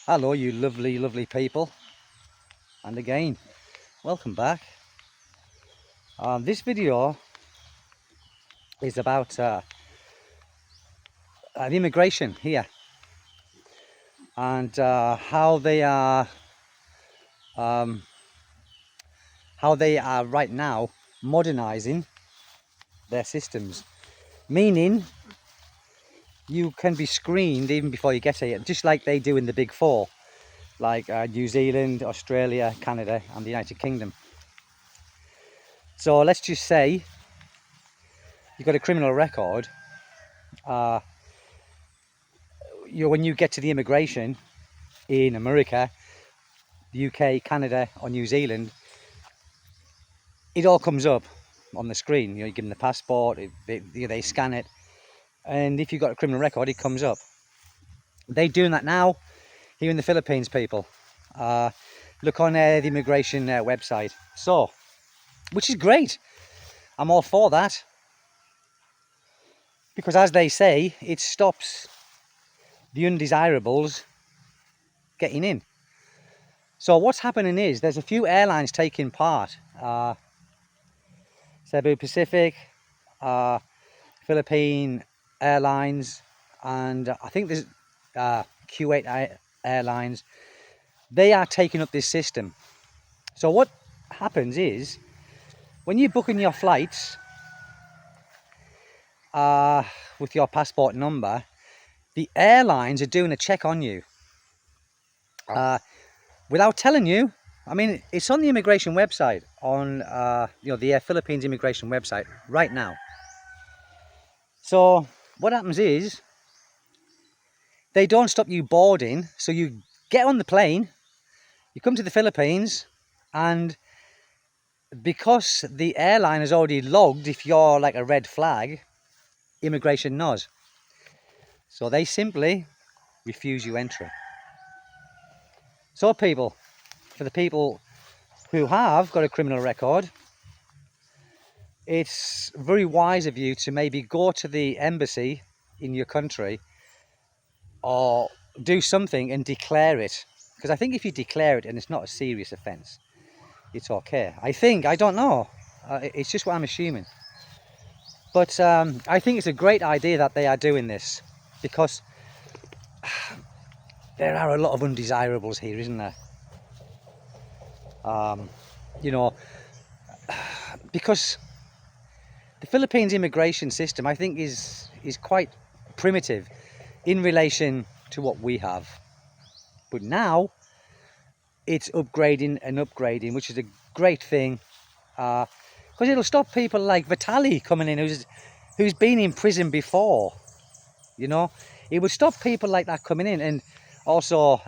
Hello, you lovely, lovely people. And again, welcome back. This video is about the immigration here and um, how they are right now modernizing their systems. Meaning, you can be screened even before you get here, just like they do in the Big Four, like New Zealand, Australia, Canada, and the United Kingdom. So let's just say you've got a criminal record. When you get to the immigration in America, the UK, Canada, or New Zealand, it all comes up on the screen. You give them the passport, they scan it, and if you've got a criminal record, it comes up. They're doing that now here in the Philippines, people. Look on the immigration website. So, which is great. I'm all for that. Because as they say, it stops the undesirables getting in. So what's happening is there's a few airlines taking part. Cebu Pacific, Philippine Airlines, and I think there's Kuwait Airlines. They are taking up this system. So what happens is, when you're booking your flights with your passport number, the airlines are doing a check on you without telling you. I mean, it's on the immigration website, on the Philippines immigration website right now. So what happens is, they don't stop you boarding. So you get on the plane, you come to the Philippines, and because the airline has already logged if you're like a red flag, immigration knows. So they simply refuse you entry. So people, for the people who have got a criminal record, it's very wise of you to maybe go to the embassy in your country or do something and declare it. Because I think if you declare it and it's not a serious offence, it's okay. I don't know. It's just what I'm assuming. But I think it's a great idea that they are doing this, because there are a lot of undesirables here, isn't there? Because the Philippines immigration system, I think, is quite primitive in relation to what we have. But now it's upgrading and upgrading, which is a great thing, because it'll stop people like Vitali coming in, who's been in prison before. It would stop people like that coming in, and also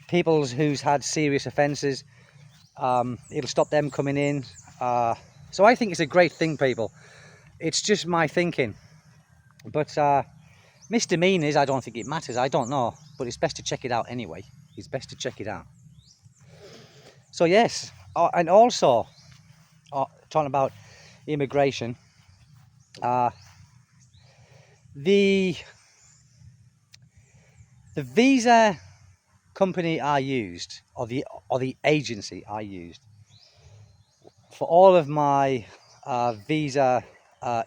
people who's had serious offences. It'll stop them coming in. So I think it's a great thing, people. It's just my thinking. But misdemeanors, I don't think it matters. I don't know, but it's best to check it out anyway. It's best to check it out. So yes, and also talking about immigration, the visa company I used, or the agency I used for all of my visa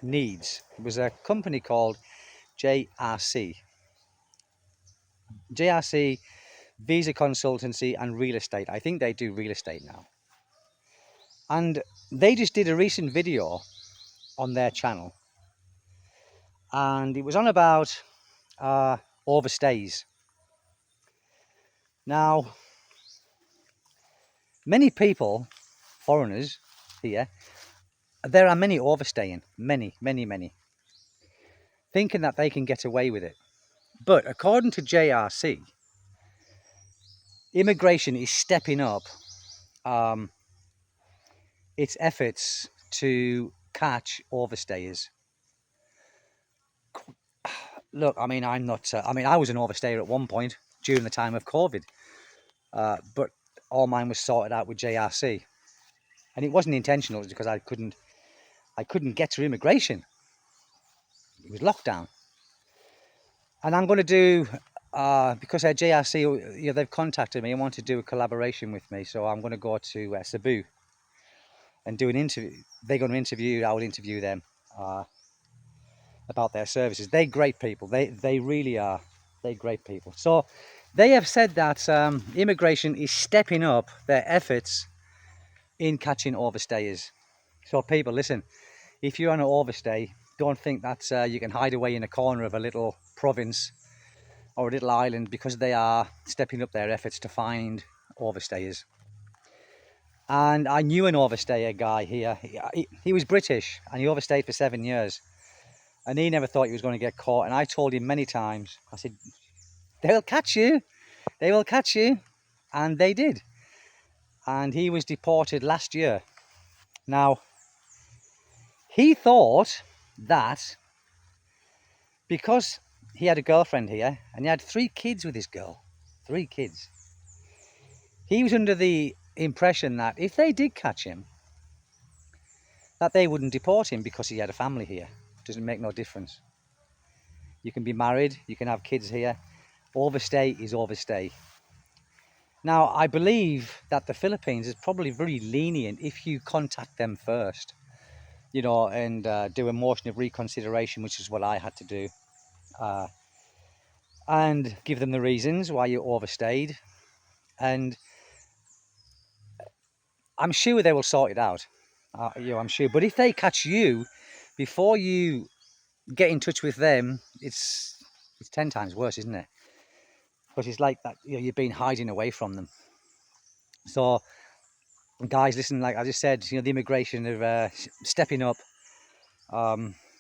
needs, was a company called JRC Visa Consultancy and Real Estate. I think they do real estate now. And they just did a recent video on their channel, and it was on about overstays. Now, many people, foreigners here, there are many overstaying, many, thinking that they can get away with it. But according to JRC, immigration is stepping up its efforts to catch overstayers. Look, I mean, I'm not. I was an overstayer at one point during the time of COVID, but all mine was sorted out with JRC, and it wasn't intentional. It was because I couldn't get to immigration. It was lockdown, and I'm going to do because JRC, they've contacted me and want to do a collaboration with me, so I'm going to go to Cebu and do an interview. They're going to interview, I will interview them about their services. They're great people. They really are. They're great people. So they have said that immigration is stepping up their efforts in catching overstayers. So people, listen, if you're on an overstay, don't think that you can hide away in a corner of a little province or a little island, because they are stepping up their efforts to find overstayers. And I knew an overstayer guy here. He was British and he overstayed for 7 years. And he never thought he was going to get caught. And I told him many times, I said, they'll catch you. They will catch you. And they did. And he was deported last year. Now, he thought that because he had a girlfriend here and he had 3 kids with his girl, 3 kids, he was under the impression that if they did catch him, that they wouldn't deport him because he had a family here. It doesn't make no difference. You can be married, you can have kids here. Overstay is overstay. Now, I believe that the Philippines is probably very lenient if you contact them first, and do a motion of reconsideration, which is what I had to do, and give them the reasons why you overstayed. And I'm sure they will sort it out. I'm sure. But if they catch you before you get in touch with them, it's 10 times worse, isn't it? Because it's like that, you've been hiding away from them. So, guys, listen, like I just said, the immigration are stepping up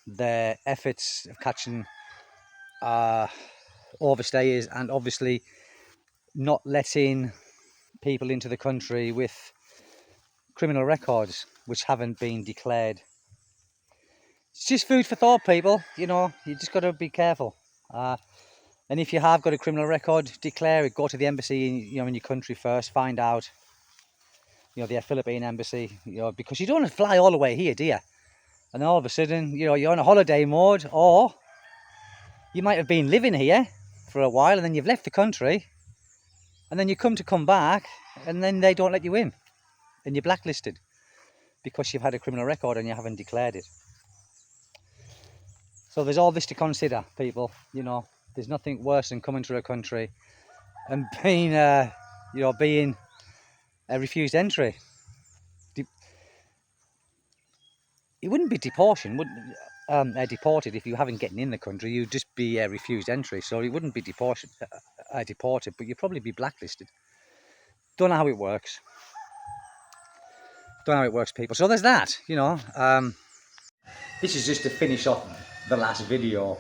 their efforts of catching overstayers, and obviously not letting people into the country with criminal records which haven't been declared. It's just food for thought, people. You just got to be careful. And if you have got a criminal record, declare it. Go to the embassy in your country first. Find out, the Philippine embassy. Because you don't want to fly all the way here, do you? And all of a sudden, you're on a holiday mode, or you might have been living here for a while, and then you've left the country, and then you come back, and then they don't let you in, and you're blacklisted because you've had a criminal record and you haven't declared it. So there's all this to consider, people. There's nothing worse than coming to a country and being a refused entry. It wouldn't be deported if you haven't gotten in the country. You'd just be a refused entry. So it wouldn't be deported, but you'd probably be blacklisted. Don't know how it works. People. So there's that. This is just to finish off the last video.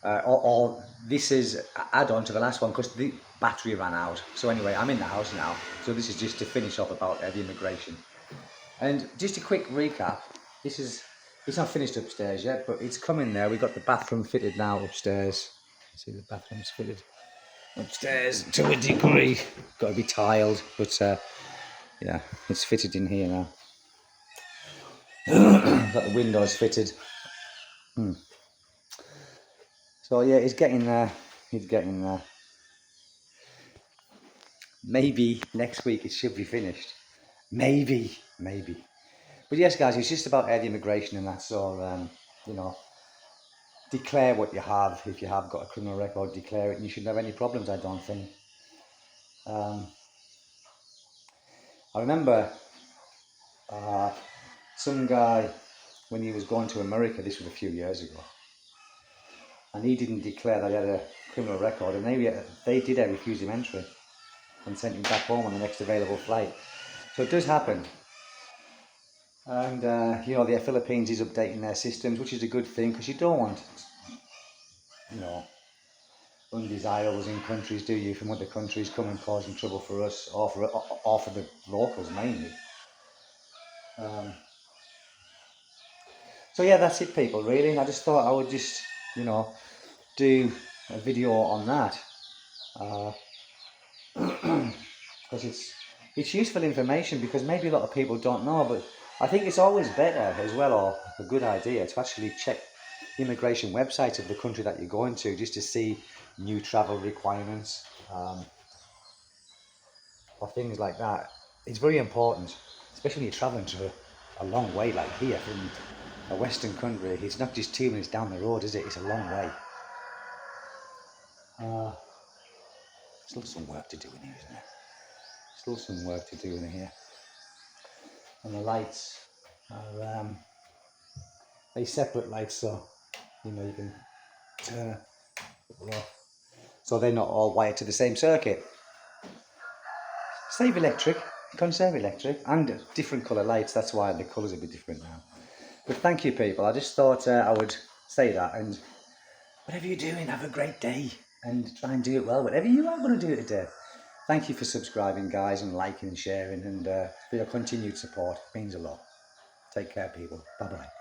Or this is add-on to the last one because the battery ran out. So anyway, I'm in the house now. So this is just to finish off about the immigration. And just a quick recap. It's not finished upstairs yet, but it's coming there. We've got the bathroom fitted now upstairs. See, the bathroom's fitted upstairs to a degree. Got to be tiled, but yeah, it's fitted in here now. Got the windows fitted. So yeah, it's getting there. Maybe next week it should be finished. Maybe. But yes, guys, it's just about the immigration and that. So declare what you have. If you have got a criminal record, declare it, and you shouldn't have any problems, I don't think. I remember some guy, when he was going to America, this was a few years ago, and he didn't declare that he had a criminal record, and they did refuse him entry and sent him back home on the next available flight. So it does happen. And the Philippines is updating their systems, which is a good thing, because you don't want undesirables in countries, do you, from other countries coming causing trouble for us, or for the locals mainly. So yeah, that's it, people. Really, I just thought I would just do a video on that, because it's useful information, because maybe a lot of people don't know, but I think it's always better as well, or a good idea, to actually check the immigration website of the country that you're going to, just to see new travel requirements, or things like that. It's very important, especially when you're travelling to a long way like here from a western country. It's not just 2 minutes down the road, is it? It's a long way. Still some work to do in here, isn't there? Still some work to do in here. And the lights are they separate lights, so you know you can turn it off. So they're not all wired to the same circuit. Save electric, conserve electric, and different colour lights. That's why the colours are a bit different now. But thank you, people. I just thought I would say that. And whatever you're doing, have a great day and try and do it well. Whatever you are going to do today. Thank you for subscribing, guys, and liking and sharing, and for your continued support. It means a lot. Take care, people. Bye-bye.